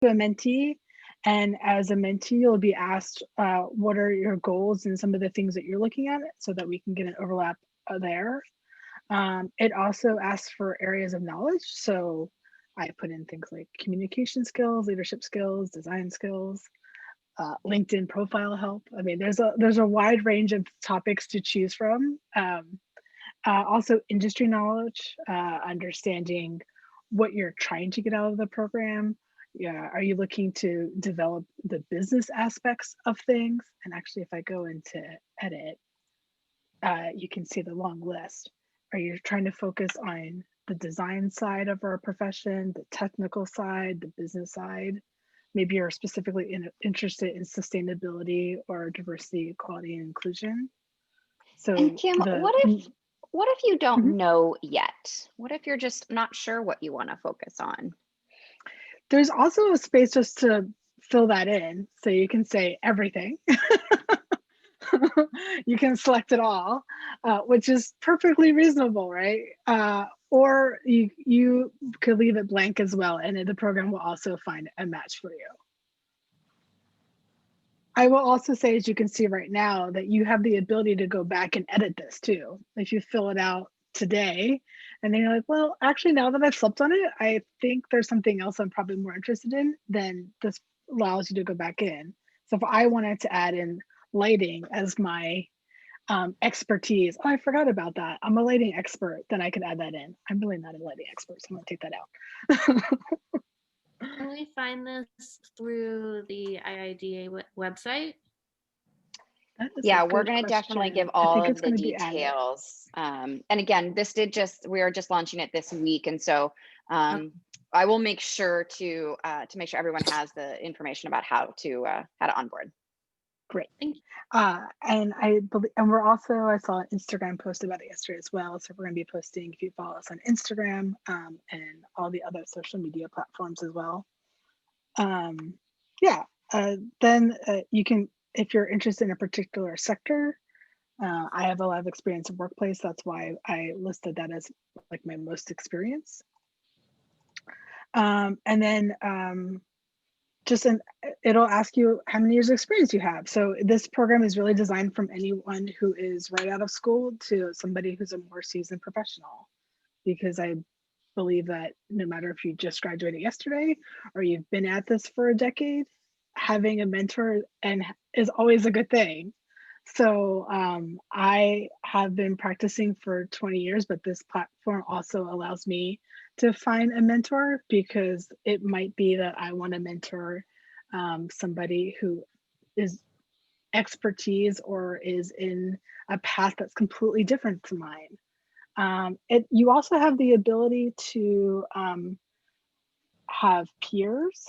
to a mentee, and as a mentee, you'll be asked what are your goals and some of the things that you're looking at so that we can get an overlap there. It also asks for areas of knowledge. So I put in things like communication skills, leadership skills, design skills, LinkedIn profile help. I mean, there's a wide range of topics to choose from. Also industry knowledge, understanding what you're trying to get out of the program. Yeah, are you looking to develop the business aspects of things? And actually, if I go into edit, you can see the long list. Are you trying to focus on the design side of our profession, the technical side, the business side? Maybe you're specifically interested in sustainability or diversity, equality, and inclusion. So And Kim, the what if you don't Mhm. know yet? What if you're just not sure what you want to focus on? There's also a space just to fill that in. So you can say everything. You can select it all, which is perfectly reasonable, right? Or you could leave it blank as well, and the program will also find a match for you. I will also say, as you can see right now, that you have the ability to go back and edit this too. If you fill it out today, and then you're like, well, actually, now that I've slept on it, I think there's something else I'm probably more interested in, then this allows you to go back in. So if I wanted to add in lighting as my expertise, oh, I forgot about that. I'm a lighting expert, then I can add that in. I'm really not a lighting expert, so I'm gonna take that out. Can we find this through the IIDA website? That is a Yeah, we're good going to definitely give question. I all think of it's the going to be added. details. And again, we are just launching it this week. And so I will make sure to make sure everyone has the information about how to onboard. Great. Thank you. And I believe, and we're also, I saw an Instagram post about it yesterday as well. So we're going to be posting, if you follow us on Instagram and all the other social media platforms as well. Yeah, then you can, if you're interested in a particular sector, I have a lot of experience in workplace. That's why I listed that as like my most experience. And then it'll ask you how many years of experience you have. So this program is really designed from anyone who is right out of school to somebody who's a more seasoned professional, because I believe that no matter if you just graduated yesterday or you've been at this for a decade, having a mentor is always a good thing. So I have been practicing for 20 years, but this platform also allows me to find a mentor, because it might be that I want to mentor somebody who is expertise or is in a path that's completely different to mine. You also have the ability to have peers.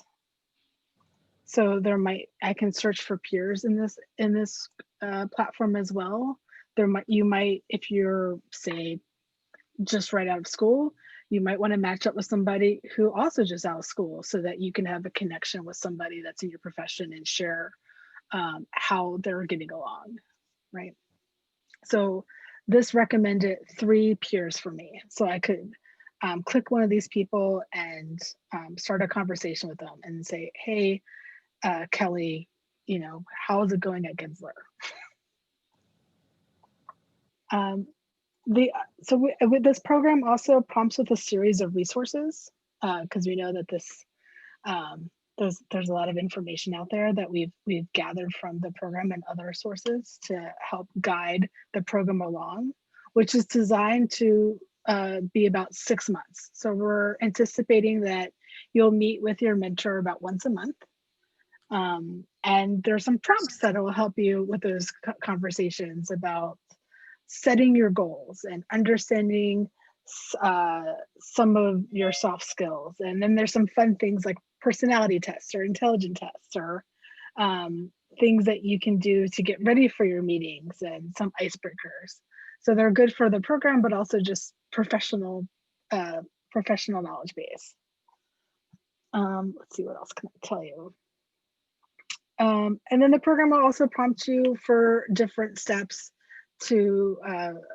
So I can search for peers in this platform as well. You might, if you're, say, just right out of school, you might want to match up with somebody who also just out of school, so that you can have a connection with somebody that's in your profession and share how they're getting along, right? So this recommended 3 peers for me. So I could click one of these people and start a conversation with them and say, hey, Kelly, how is it going at Gensler? With this program also prompts with a series of resources, because we know that this there's a lot of information out there that we've gathered from the program and other sources to help guide the program along, which is designed to be about 6 months. So we're anticipating that you'll meet with your mentor about once a month. And there's some prompts that will help you with those conversations about setting your goals and understanding some of your soft skills. And then there's some fun things like personality tests or intelligence tests, or things that you can do to get ready for your meetings, and some icebreakers. So they're good for the program, but also just professional knowledge base. Let's see, what else can I tell you? And then the program will also prompt you for different steps to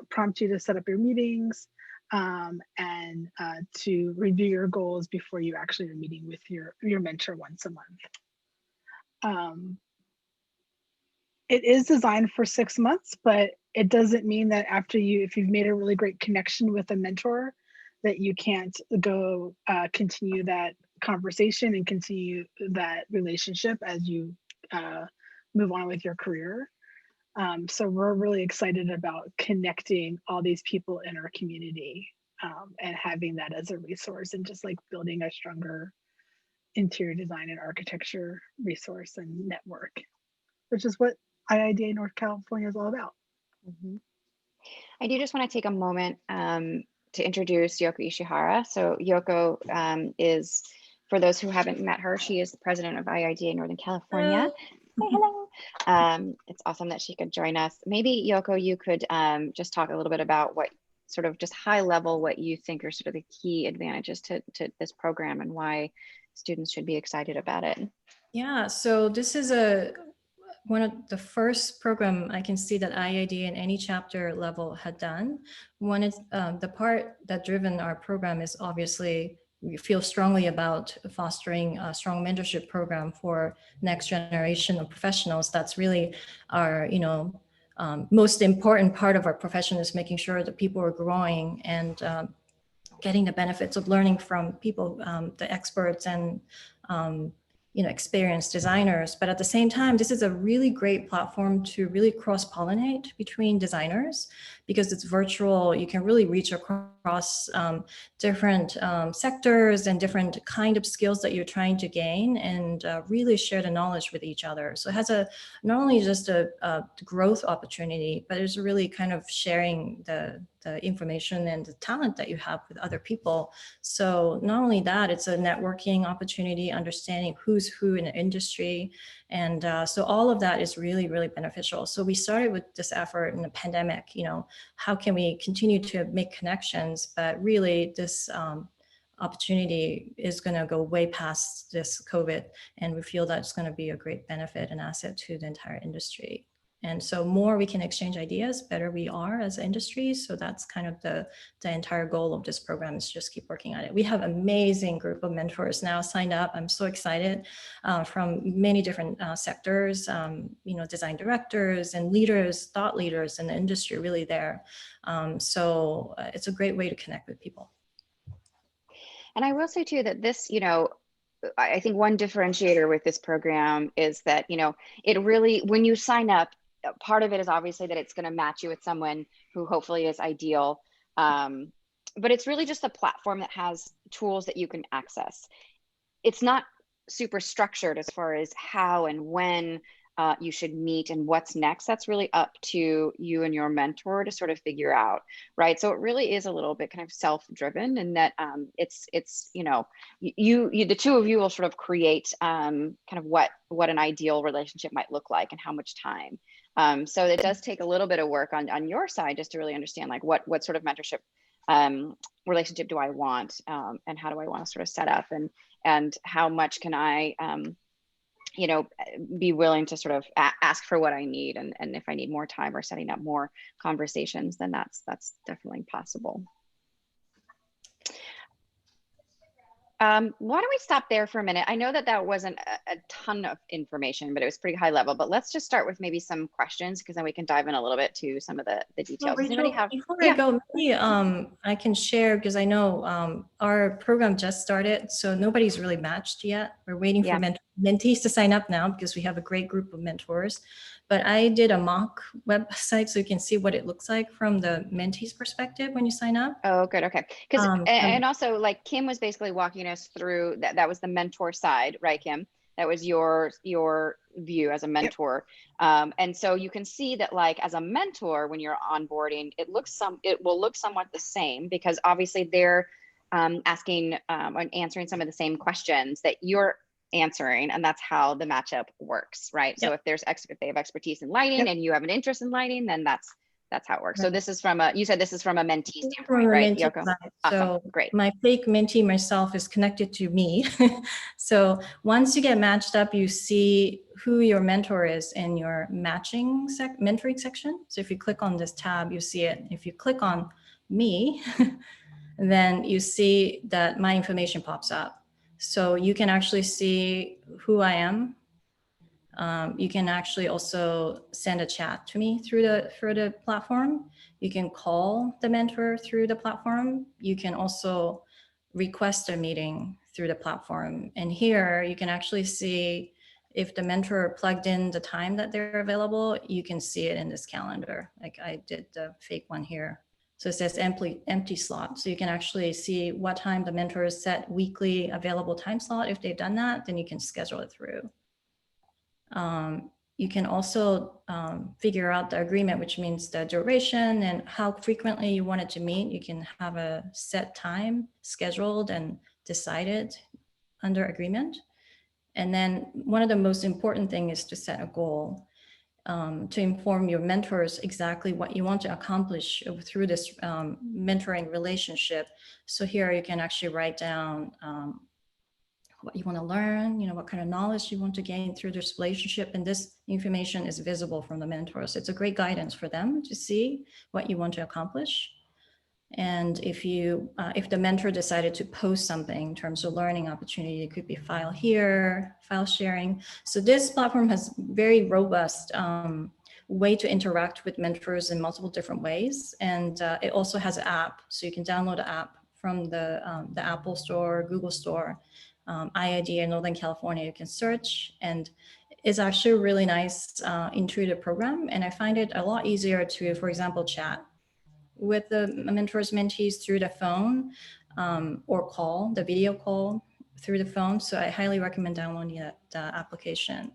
prompt you to set up your meetings, and to review your goals before you actually are meeting with your mentor once a month. It is designed for 6 months, but it doesn't mean that if you've made a really great connection with a mentor, that you can't go continue that conversation and continue that relationship as you move on with your career. So we're really excited about connecting all these people in our community and having that as a resource and just like building a stronger interior design and architecture resource and network, which is what IIDA North California is all about. Mhm. I do just want to take a moment to introduce Yoko Ishihara. So Yoko is, for those who haven't met her, she is the president of IIDA Northern California. Say hello. It's awesome that she could join us. Maybe Yoko, you could just talk a little bit about what sort of just high level, what you think are sort of the key advantages to this program and why students should be excited about it. Yeah, so this is one of the first program I can see that IIDA in any chapter level had done. One is the part that driven our program is obviously we feel strongly about fostering a strong mentorship program for next generation of professionals. That's really our, most important part of our profession is making sure that people are growing and getting the benefits of learning from people, the experts and experienced designers. But at the same time, this is a really great platform to really cross-pollinate between designers because it's virtual. You can really reach across different sectors and different kind of skills that you're trying to gain and really share the knowledge with each other. So it has not only just a growth opportunity, but it's really kind of sharing the information and the talent that you have with other people. So not only that, it's a networking opportunity, understanding who's who in the industry. And so all of that is really, really beneficial. So we started with this effort in the pandemic, how can we continue to make connections? But really this opportunity is going to go way past this COVID. And we feel that it's going to be a great benefit and asset to the entire industry. And so more we can exchange ideas, better we are as an industry. So that's kind of the entire goal of this program is just keep working on it. We have an amazing group of mentors now signed up. I'm so excited from many different sectors, design directors and leaders, thought leaders in the industry really there. So it's a great way to connect with people. And I will say too that this, I think one differentiator with this program is that, it really, when you sign up, part of it is obviously that it's going to match you with someone who hopefully is ideal. But it's really just a platform that has tools that you can access. It's not super structured as far as how and when you should meet and what's next. That's really up to you and your mentor to sort of figure out, right? So it really is a little bit kind of self-driven, and that it's the two of you will sort of create kind of what an ideal relationship might look like and how much time. So it does take a little bit of work on your side just to really understand like what sort of mentorship relationship do I want, and how do I want to sort of set up, and how much can I be willing to sort of ask for what I need, and if I need more time or setting up more conversations, then that's definitely possible. Why don't we stop there for a minute? I know that wasn't a ton of information, but it was pretty high level. But let's just start with maybe some questions, because then we can dive in a little bit to some of the details. Well, Rachel, anybody have? Before I go, maybe I can share, because I know our program just started, so nobody's really matched yet. We're waiting for mentees to sign up now because we have a great group of mentors. But I did a mock website so you can see what it looks like from the mentees perspective when you sign up. Oh, good. Okay. Because and also, like, Kim was basically walking us through that was the mentor side, right, Kim? That was your view as a mentor. Yep. And so you can see that, like, as a mentor, when you're onboarding, it will look somewhat the same, because obviously they're asking and answering some of the same questions that you're answering, and that's how the matchup works, right? Yep. So if they have expertise in lighting, yep, and you have an interest in lighting, then that's how it works. Right. So this is you said this is from a mentee standpoint, right, Yoko? Awesome. So great. My fake mentee myself is connected to me. So once you get matched up, you see who your mentor is in your matching mentoring section. So if you click on this tab, you see it. If you click on me, then you see that my information pops up. So you can actually see who I am. You can actually also send a chat to me through the platform. You can call the mentor through the platform. You can also request a meeting through the platform. And here you can actually see if the mentor plugged in the time that they're available, you can see it in this calendar. Like I did the fake one here. So it says empty slot. So you can actually see what time the mentor has set weekly available time slot. If they've done that, then you can schedule it through. You can also figure out the agreement, which means the duration and how frequently you want it to meet. You can have a set time scheduled and decided under agreement. And then one of the most important things is to set a goal to inform your mentors exactly what you want to accomplish through this mentoring relationship. So here you can actually write down what you want to learn, what kind of knowledge you want to gain through this relationship. And this information is visible from the mentors. It's a great guidance for them to see what you want to accomplish. And if the mentor decided to post something in terms of learning opportunity, it could be file here, file sharing. So this platform has very robust way to interact with mentors in multiple different ways. And it also has an app. So you can download an app from the Apple Store, Google Store, IIDA Northern California. You can search, and it's actually a really nice intuitive program. And I find it a lot easier to, for example, chat with the mentors, mentees through the phone or call, the video call through the phone. So I highly recommend downloading the application.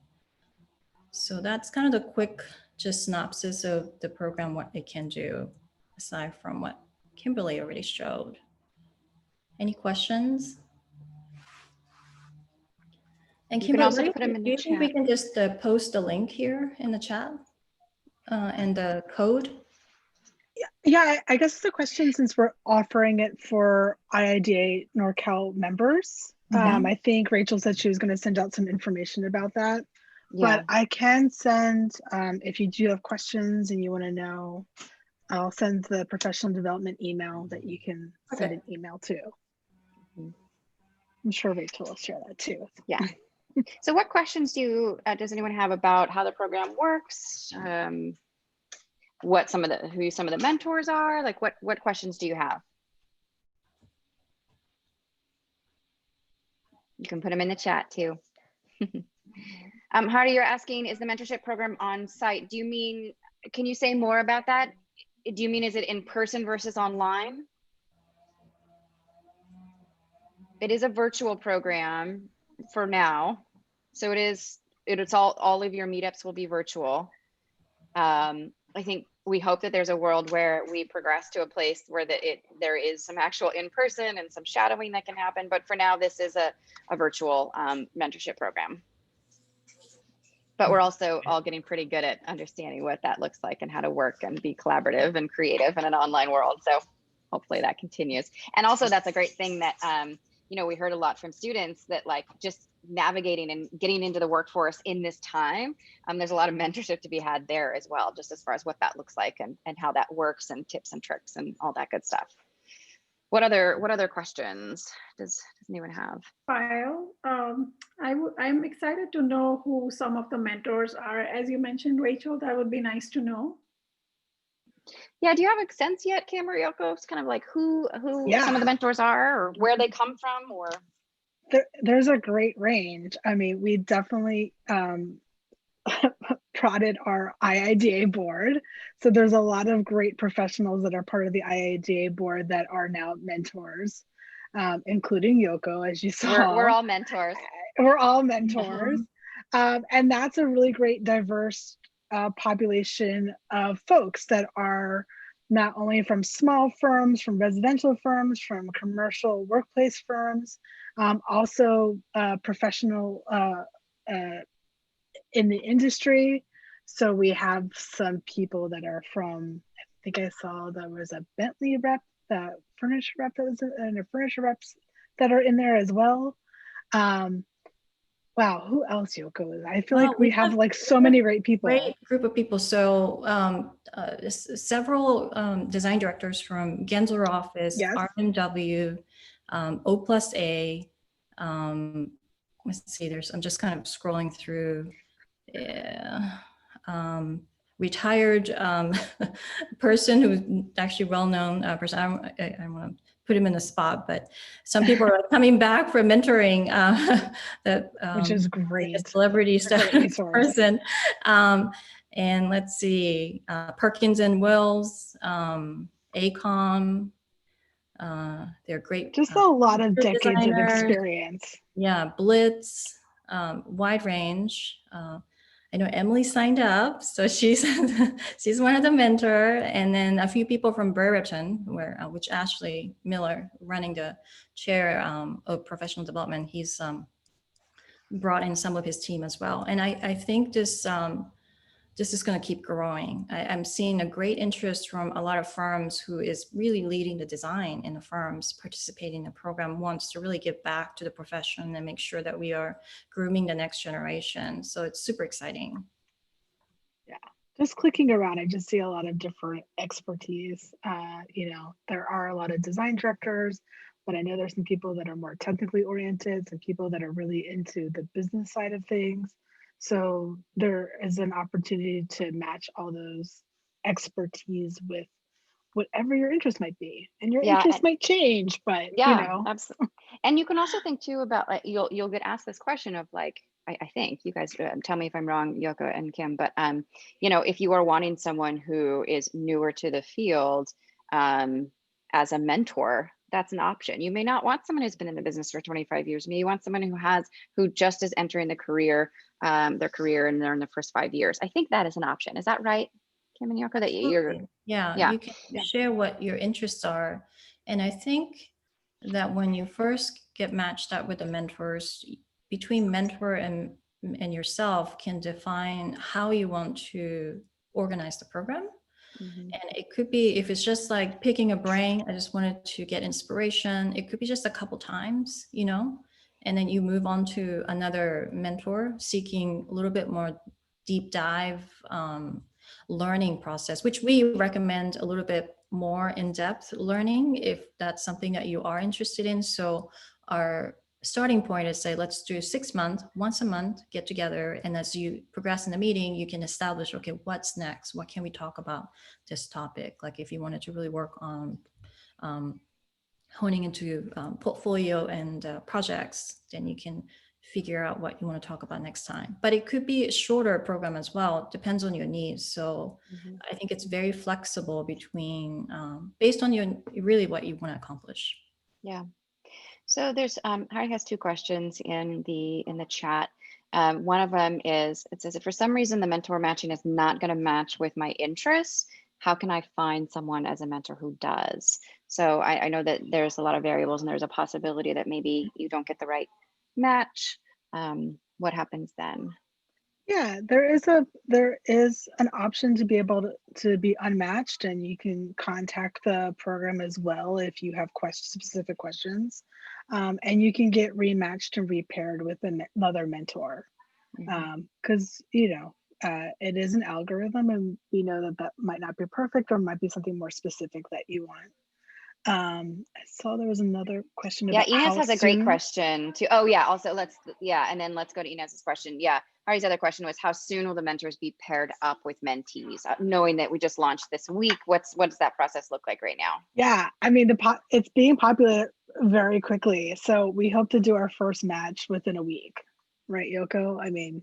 So that's kind of the quick just synopsis of the program, what it can do, aside from what Kimberly already showed. Any questions? And You can Kimberly, also put them in do the you think we chat. can just post the link here in the chat and the code? Yeah, I guess the question, since we're offering it for IIDA NorCal members, I think Rachel said she was going to send out some information about that. Yeah. But I can send, if you do have questions and you want to know, I'll send the professional development email that you can send an email to. I'm sure Rachel will share that too. Yeah. So what questions does anyone have about how the program works? Who some of the mentors are? Like what questions do you have? You can put them in the chat too. Hardy, you're asking, is the mentorship program on site? Can you say more about that? Do you mean, is it in person versus online? It is a virtual program for now. So it's all of your meetups will be virtual. I think we hope that there's a world where we progress to a place where there is some actual in-person and some shadowing that can happen. But for now, this is a virtual mentorship program. But we're also all getting pretty good at understanding what that looks like and how to work and be collaborative and creative in an online world. So hopefully that continues. And also that's a great thing that, we heard a lot from students that like just navigating and getting into the workforce in this time. There's a lot of mentorship to be had there as well, just as far as what that looks like and how that works and tips and tricks and all that good stuff. What other questions does anyone have? I'm excited to know who some of the mentors are. As you mentioned, Rachel, that would be nice to know. Yeah, do you have a sense yet, Cam or Yoko? It's kind of like who some of the mentors are or where they come from, or there's a great range. I mean, we definitely prodded our IIDA board. So there's a lot of great professionals that are part of the IIDA board that are now mentors, including Yoko, as you saw. We're all mentors. We're all mentors. And that's a really great diverse population of folks that are not only from small firms, from residential firms, from commercial workplace firms, also professional in the industry. So we have some people that are from, I think I saw there was a Bentley rep, the furniture rep that was and a furniture reps that are in there as well. Wow, who else, Yoko? I feel Well, like we have like so many great people. Great group of people. So several design directors from Gensler office, Yes. RMW, O+A. Let's see, I'm just kind of scrolling through. Yeah. Retired person who's actually well-known person. I don't want to put him in the spot, but some people are coming back for mentoring Which is like great. a celebrity It's a great status resource. person. And let's see, Perkins and Wells, ACOM. They're great. Just a lot of decades of designers. experience. Yeah, Blitz, wide range. I know Emily signed up, so she's she's one of the mentor, and then a few people from Brereton, which Ashley Miller, running the chair of professional development, he's brought in some of his team as well. And I think this is going to keep growing. I'm seeing a great interest from a lot of firms who is really leading the design in the firms participating in the program, wants to really give back to the profession and make sure that we are grooming the next generation. So it's super exciting. Yeah, just clicking around, I just see a lot of different expertise. There are a lot of design directors, but I know there's some people that are more technically oriented, some people that are really into the business side of things. So there is an opportunity to match all those expertise with whatever your interest might be, and your interest might change, but absolutely. And you can also think too about, like, you'll get asked this question of, like, I think you guys tell me if I'm wrong, Yoko and Kim, but if you are wanting someone who is newer to the field as a mentor, that's an option. You may not want someone who's been in the business for 25 years. Maybe you want someone who just is entering their career and they're in the first 5 years. I think that is an option. Is that right, Kim and Yoko? That you're Yeah, you can share what your interests are. And I think that when you first get matched up with the mentors, between mentor and yourself can define how you want to organize the program. Mm-hmm. And it could be, if it's just like picking a brain, I just wanted to get inspiration. It could be just a couple times, and then you move on to another mentor seeking a little bit more deep dive learning process, which we recommend a little bit more in-depth learning if that's something that you are interested in. So our starting point is, say, let's do 6 months, once a month, get together. And as you progress in the meeting, you can establish, okay, what's next? What can we talk about this topic? Like if you wanted to really work on honing into portfolio and projects, then you can figure out what you want to talk about next time. But it could be a shorter program as well. It depends on your needs. So I think it's very flexible between, based on really what you want to accomplish. Yeah. So there's Harry has 2 questions in the chat. One of them is, it says, if for some reason the mentor matching is not going to match with my interests, how can I find someone as a mentor who does? So I know that there's a lot of variables and there's a possibility that maybe you don't get the right match. What happens then? Yeah, there is an option to be able to be unmatched, and you can contact the program as well if you have specific questions, and you can get rematched and repaired with another mentor, because it is an algorithm, and we know that might not be perfect or might be something more specific that you want. I saw there was another question about Inez has a great soon. question too. Oh yeah, also and then let's go to Inez's question. Yeah, Harry's other question was, how soon will the mentors be paired up with mentees? Knowing that we just launched this week, what does that process look like right now? Yeah, I mean, it's being popular very quickly. So we hope to do our first match within a week, right, Yoko? I mean,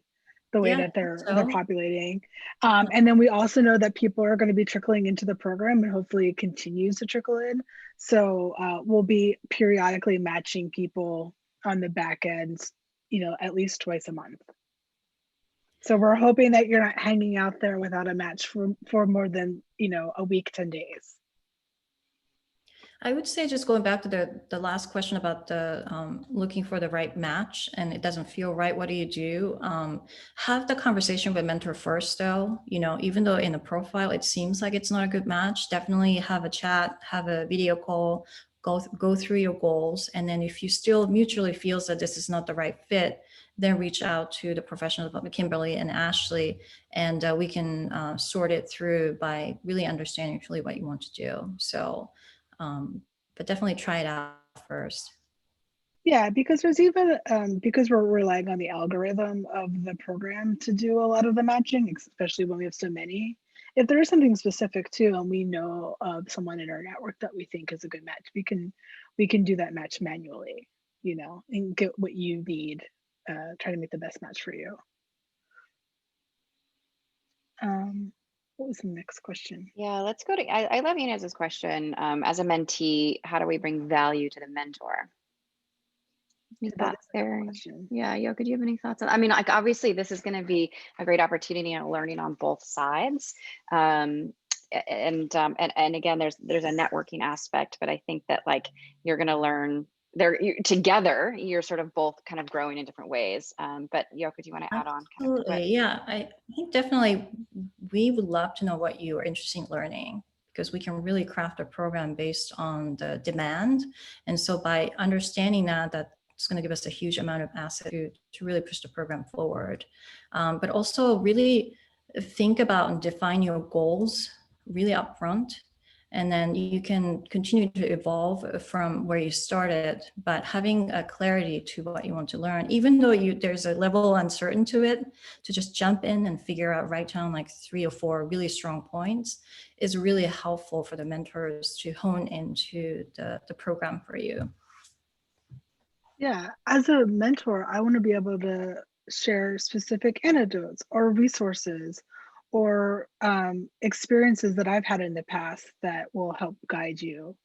the way that they're populating. And then we also know that people are going to be trickling into the program, and hopefully it continues to trickle in. So we'll be periodically matching people on the back end, at least twice a month. So we're hoping that you're not hanging out there without a match for more than, a week, 10 days. I would say, just going back to the last question about the looking for the right match and it doesn't feel right, what do you do? Have the conversation with mentor first though, even though in a profile it seems like it's not a good match, definitely have a chat, have a video call, go through your goals. And then if you still mutually feels that this is not the right fit, then reach out to the professional development, Kimberly and Ashley, and we can sort it through by really understanding truly what you want to do. So, but definitely try it out first. Yeah, because there's even because we're relying on the algorithm of the program to do a lot of the matching, especially when we have so many. If there is something specific too, and we know of someone in our network that we think is a good match, we can do that match manually, you know, and get what you need, try to make the best match for you. What was the next question? Yeah, let's go to, I love Inez's question. As a mentee, how do we bring value to the mentor? Any That thoughts is a good there? question. Yeah, Yoko, do you have any thoughts on, I mean, like, obviously this is going to be a great opportunity and learning on both sides. And again, there's a networking aspect, but I think that like you're going to learn there together, you're sort of both kind of growing in different ways. But Yoko, do you want to add on? Kind of Absolutely, yeah. I think definitely we would love to know what you are interested in learning, because we can really craft a program based on the demand. And so by understanding that, that's going to give us a huge amount of asset to really push the program forward. But also really think about and define your goals really upfront. And then you can continue to evolve from where you started, but having a clarity to what you want to learn, even though there's a level of uncertainty to it, to just jump in and figure out, write down like 3 or 4 really strong points is really helpful for the mentors to hone into the program for you. Yeah, as a mentor, I want to be able to share specific anecdotes or resources or experiences that I've had in the past that will help guide you.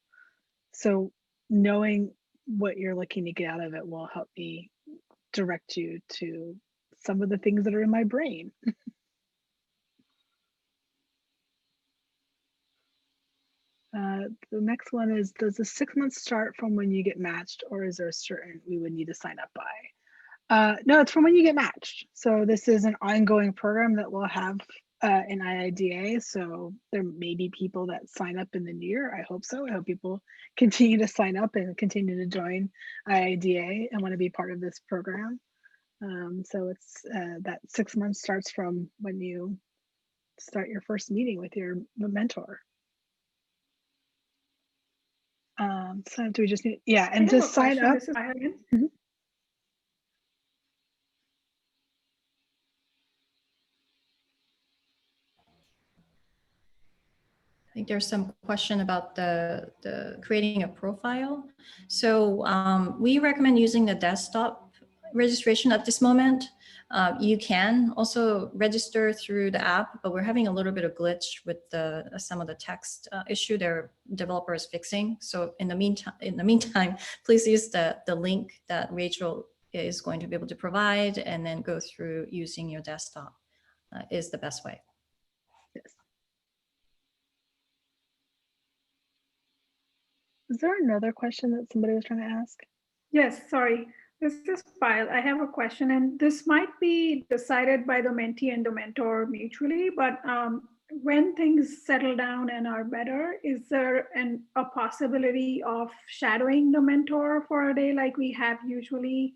So knowing what you're looking to get out of it will help me direct you to some of the things that are in my brain. The next one is, does the 6 months start from when you get matched, or is there a certain we would need to sign up by? No, it's from when you get matched. So this is an ongoing program that we'll have in IIDA. So there may be people that sign up in the new year. I hope so. I hope people continue to sign up and continue to join IIDA and want to be part of this program. So it's that 6 months starts from when you start your first meeting with your mentor. So do we just need, yeah, and just sign up. This is Ian. Mhm. I think there's some question about the creating a profile. So we recommend using the desktop registration at this moment. You can also register through the app, but we're having a little bit of glitch with some of the text issue their developer is fixing. So in the meantime, please use the link that Rachel is going to be able to provide, and then go through using your desktop is the best way. Yes. Is there another question that somebody was trying to ask? Yes, sorry. This is Pyle. I have a question, and this might be decided by the mentee and the mentor mutually, but when things settle down and are better, is there a possibility of shadowing the mentor for a day like we have usually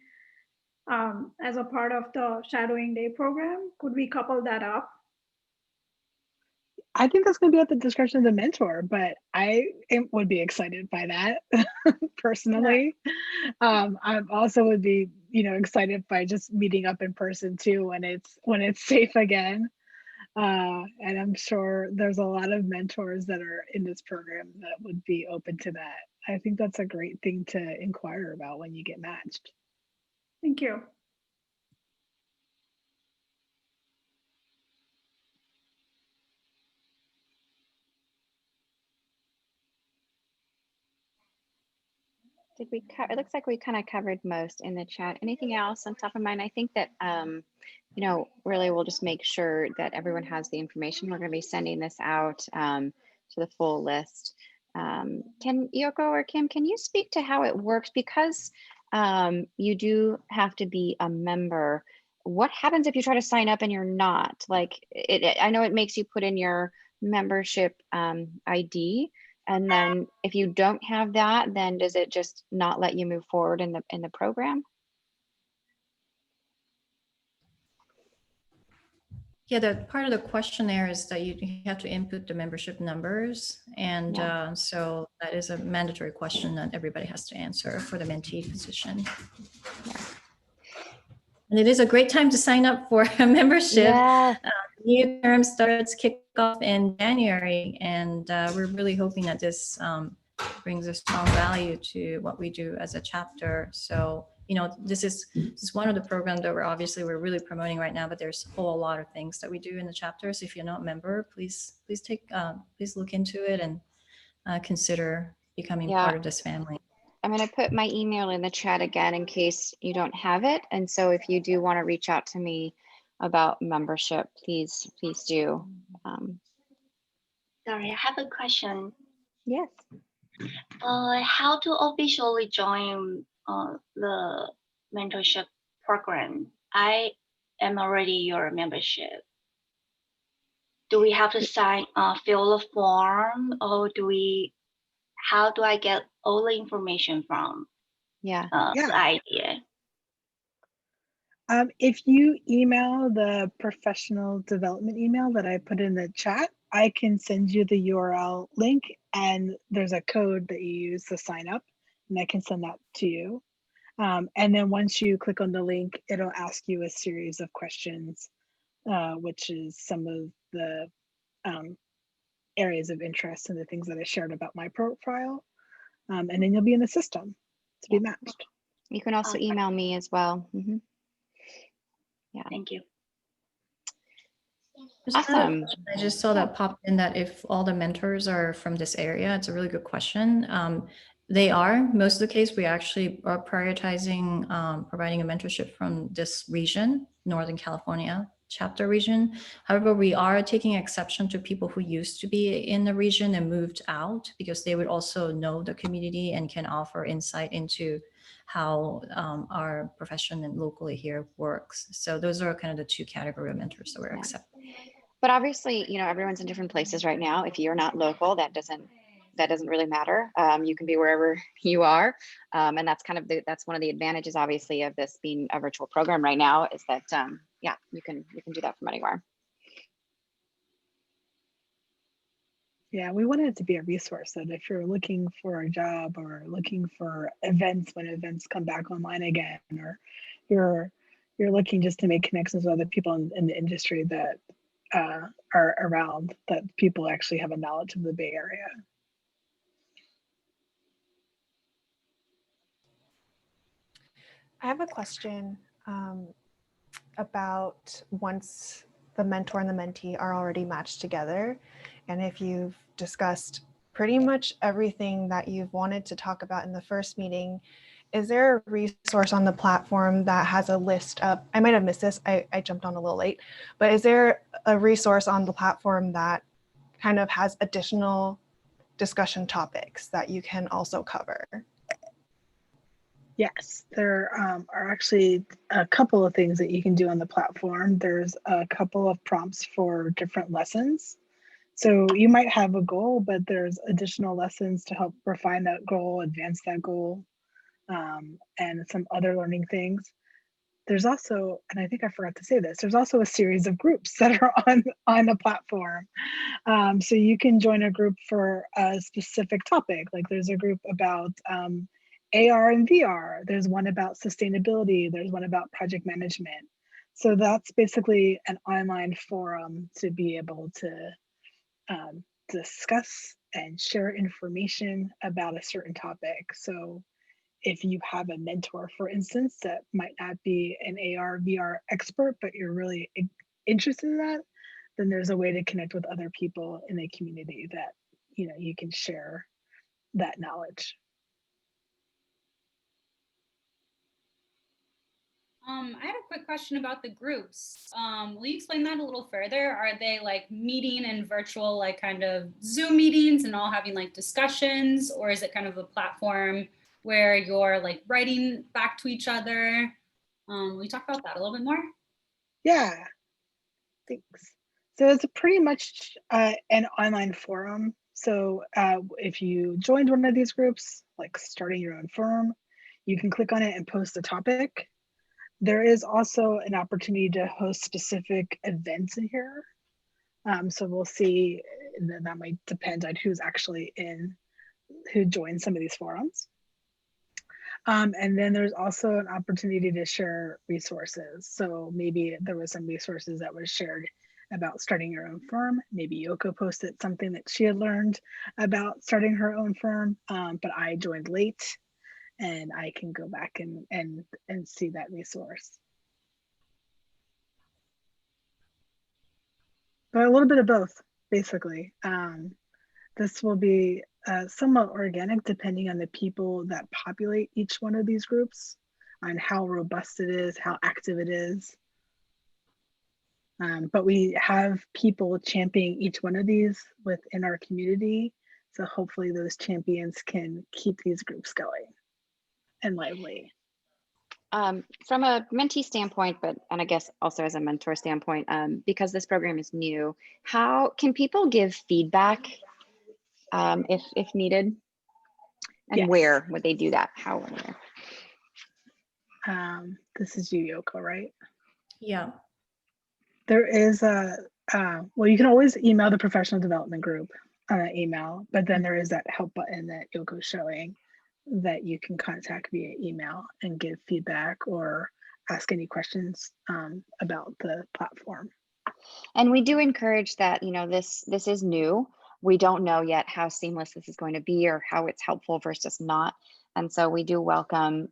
as a part of the shadowing day program? Could we couple that up? I think that's going to be at the discretion of the mentor, but I would be excited by that personally. I also would be, you know, excited by just meeting up in person too when it's safe again. And I'm sure there's a lot of mentors that are in this program that would be open to that. I think that's a great thing to inquire about when you get matched. Thank you. Did we it looks like we kind of covered most in the chat. Anything else on top of mind? I think that you know, really we'll just make sure that everyone has the information. We're going to be sending this out to the full list. Can Yoko or Kim, can you speak to how it works? Because you do have to be a member. What happens if you try to sign up and you're not? Like, I know it makes you put in your membership ID. And then if you don't have that, then does it just not let you move forward in the program? Yeah, the part of the questionnaire is that you have to input the membership numbers. And so that is a mandatory question that everybody has to answer for the mentee position. And it is a great time to sign up for a membership. Yeah. New term starts kick off in January, and we're really hoping that this brings a strong value to what we do as a chapter. So, you know, this is one of the programs that we're really promoting right now, but there's a whole lot of things that we do in the chapter. So if you're not a member, please look into it and consider becoming part of this family. I'm going to put my email in the chat again in case you don't have it. And so if you do want to reach out to me about membership, please do. Sorry, I have a question. Yes. How to officially join the mentorship program? I am already your membership. Do we have to fill a form, or how do I get all the information from the IIDA? If you email the professional development email that I put in the chat, I can send you the URL link, and there's a code that you use to sign up, and I can send that to you. And then once you click on the link, it'll ask you a series of questions, which is some of the areas of interest and the things that I shared about my profile. And then you'll be in the system to be matched. You can also email me as well. Mm-hmm. Yeah. Thank you. Awesome. I just saw that pop in that if all the mentors are from this area, it's a really good question. They are, most of the case, we actually are prioritizing providing a mentorship from this region, Northern California chapter region. However, we are taking exception to people who used to be in the region and moved out, because they would also know the community and can offer insight into how our profession and locally here works. So those are kind of the two category of mentors that we're accepting. But obviously, you know, everyone's in different places right now. If you're not local, that doesn't really matter. You can be wherever you are. And that's kind of that's one of the advantages, obviously, of this being a virtual program right now, is that, you can do that from anywhere. Yeah, we wanted it to be a resource that if you're looking for a job or looking for events when events come back online again, or you're looking just to make connections with other people in the industry that are around, that people actually have a knowledge of the Bay Area. I have a question about once the mentor and the mentee are already matched together, and if you've discussed pretty much everything that you've wanted to talk about in the first meeting, is there a resource on the platform that has a list of, I might have missed this, I jumped on a little late, but is there a resource on the platform that kind of has additional discussion topics that you can also cover? Yes, there are actually a couple of things that you can do on the platform. There's a couple of prompts for different lessons. So you might have a goal, but there's additional lessons to help refine that goal, advance that goal, and some other learning things. There's also, and I think I forgot to say this, there's also a series of groups that are on the platform. So you can join a group for a specific topic. Like there's a group about AR and VR. There's one about sustainability. There's one about project management. So that's basically an online forum to be able to discuss and share information about a certain topic. So if you have a mentor, for instance, that might not be an AR, VR expert, but you're really interested in that, then there's a way to connect with other people in the community that, you know, you can share that knowledge. I had a quick question about the groups. Will you explain that a little further? Are they like meeting in virtual, like kind of Zoom meetings and all having like discussions, or is it kind of a platform where you're like writing back to each other? Will you talk about that a little bit more? Yeah, thanks. So it's pretty much an online forum. So if you joined one of these groups, like starting your own firm, you can click on it and post a topic. There is also an opportunity to host specific events in here. So we'll see, that might depend on who's actually who joins some of these forums. And then there's also an opportunity to share resources. So maybe there was some resources that was shared about starting your own firm. Maybe Yoko posted something that she had learned about starting her own firm, but I joined late, and I can go back and see that resource. But a little bit of both, basically. This will be somewhat organic depending on the people that populate each one of these groups, on how robust it is, how active it is. But we have people championing each one of these within our community. So hopefully those champions can keep these groups going and lively. From a mentee standpoint, and I guess also as a mentor standpoint, because this program is new, how can people give feedback if needed? And Yes. where would they do that? How? This is you, Yoko, right? Yeah. There is well, you can always email the professional development group on that email, but then there is that help button that Yoko's showing that you can contact via email and give feedback or ask any questions about the platform. And we do encourage that, this is new. We don't know yet how seamless this is going to be or how it's helpful versus not. And so we do welcome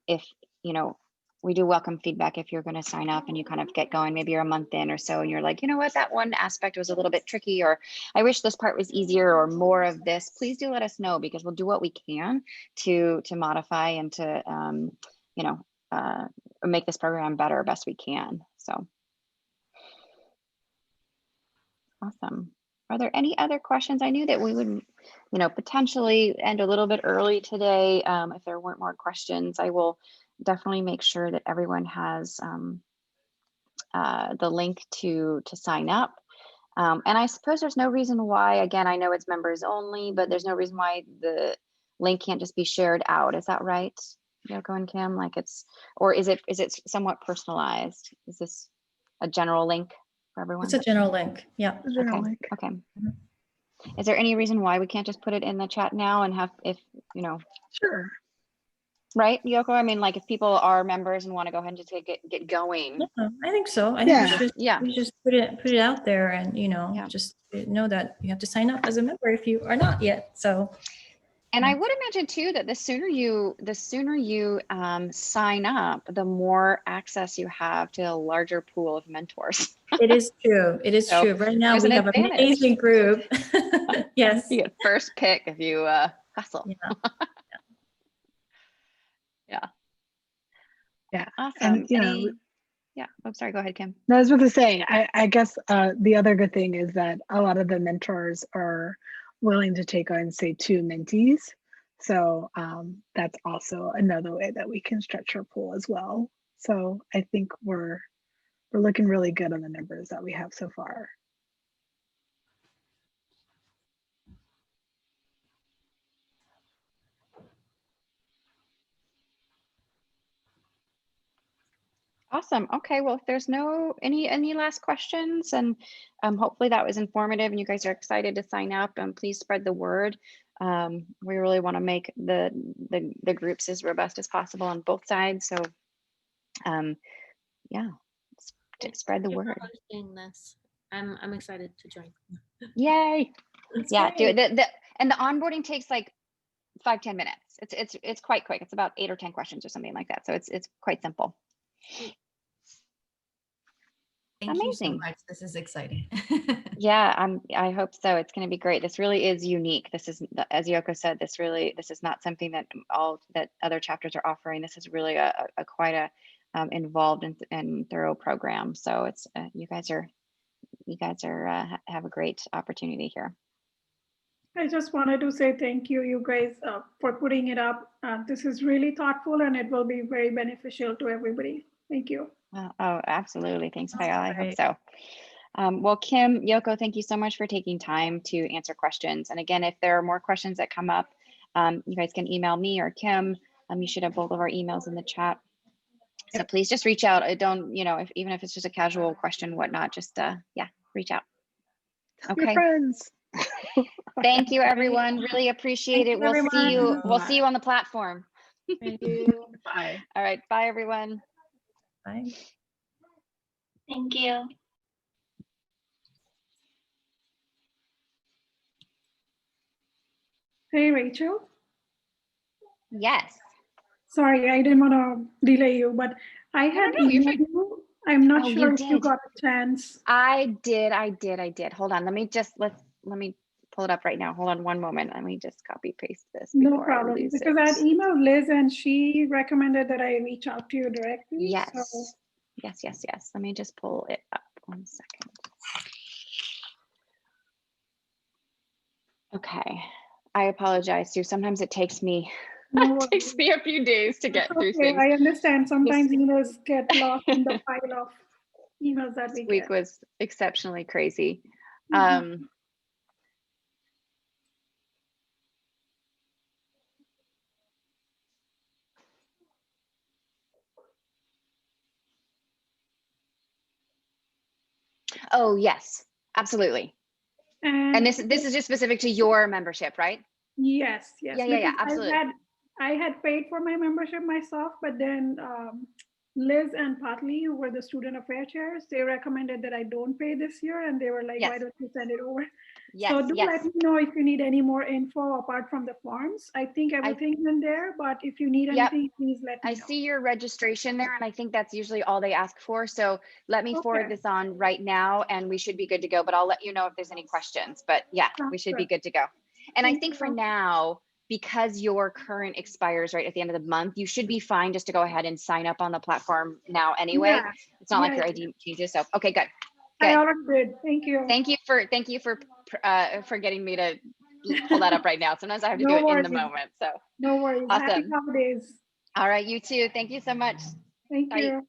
feedback if you're going to sign up and you kind of get going, maybe you're a month in or so, and you're like, you know what, that one aspect was a little bit tricky, or I wish this part was easier or more of this. Please do let us know, because we'll do what we can to modify and to, make this program better best we can. So awesome. Are there any other questions? I knew that we would, potentially end a little bit early today. If there weren't more questions, I will definitely make sure that everyone has the link to sign up. And I suppose there's no reason why, again, I know it's members only, but there's no reason why the link can't just be shared out. Is that right, Yoko and Kim? Or is it somewhat personalized? Is this a general link for everyone? It's a general link. Yeah. Okay. Is there any reason why we can't just put it in the chat now and have, Sure. Right, Yoko? I mean, like if people are members and want to go ahead and just get going. Yeah, I think so. I think we just put it out there, and just know that you have to sign up as a member if you are not yet. So. And I would imagine too that the sooner you sign up, the more access you have to a larger pool of mentors. It is true. It is true. Right now we have an amazing group. Yes. You get first pick if you hustle. Yeah. Awesome. And yeah. Oh, sorry. Go ahead, Kim. No, I was about to say, I guess the other good thing is that a lot of the mentors are willing to take on, say, 2 mentees. So that's also another way that we can stretch our pool as well. So I think we're looking really good on the numbers that we have so far. Awesome. Okay. Well, if there's any last questions, and hopefully that was informative and you guys are excited to sign up, and please spread the word. We really want to make the groups as robust as possible on both sides. So yeah, spread the word. This. I'm excited to join. Yay. That's yeah, great. do it. And the onboarding takes like 5-10 minutes. It's quite quick. It's about 8 or 10 questions or something like that. So it's quite simple. Thank Amazing. you so much. This is exciting. Yeah, I hope so. It's going to be great. This really is unique. This is, as Yoko said, this is not something that other chapters are offering. This is really a quite a involved and thorough program. So it's you guys are have a great opportunity here. I just wanted to say thank you guys for putting it up. This is really thoughtful, and it will be very beneficial to everybody. Thank you. Oh, absolutely. Thanks, Kyle. I hope so. Well, Kim, Yoko, thank you so much for taking time to answer questions. And again, if there are more questions that come up, you guys can email me or Kim. You should have both of our emails in the chat. So please just reach out. I don't, you know, even if it's just a casual question, whatnot, just yeah, reach out. Your Okay. friends. Thank you, everyone. Really appreciate it. We'll see you. We'll see you on the platform. Thank you. Bye. All right. Bye, everyone. Bye. Thank you. Hey, Rachel. Yes. Sorry, I didn't want to delay you, but I had no, you're emailed you. I'm not Oh, sure you if you did. got a chance. I did. Hold on. Let me pull it up right now. Hold on one moment. Let me just copy paste this No before I problem, lose because I had it. emailed Liz and she recommended that I reach out to you directly. Yes. So Yes. Let me just pull it up 1 second. Okay. I apologize, Sue. Sometimes it takes me no it takes me a few days to get through okay, things. I understand. Sometimes This emails get lost in the pile of emails that we week get. was exceptionally crazy. Mhm. Oh, yes, absolutely. And this is just specific to your membership, right? Yes, Yeah, because absolutely. I had paid for my membership myself, but then Liz and Patley, who were the student affairs chairs, they recommended that I don't pay this year, and they were like, Yes. "Why don't you send it over?" Yes, So do yes. let me know if you need any more info apart from the forms. I think everything's in there, but if you need Yep. anything, please let me I know. see your registration there, and I think that's usually all they ask for. So let me forward Okay. this on right now, and we should be good to go. But I'll let you know if there's any questions. But yeah, we should be good to go. And I think for now, because your current expires right at the end of the month, you should be fine just to go ahead and sign up on the platform now anyway. Yeah. It's not like Yeah, your I ID changes. So okay, good. I already did. Thank you. Thank you for getting me to pull that up right now. Sometimes I have to do No it in the worries. moment. So No worries. Happy awesome. holidays. All right, you too. Thank you so much. Thank Bye. you.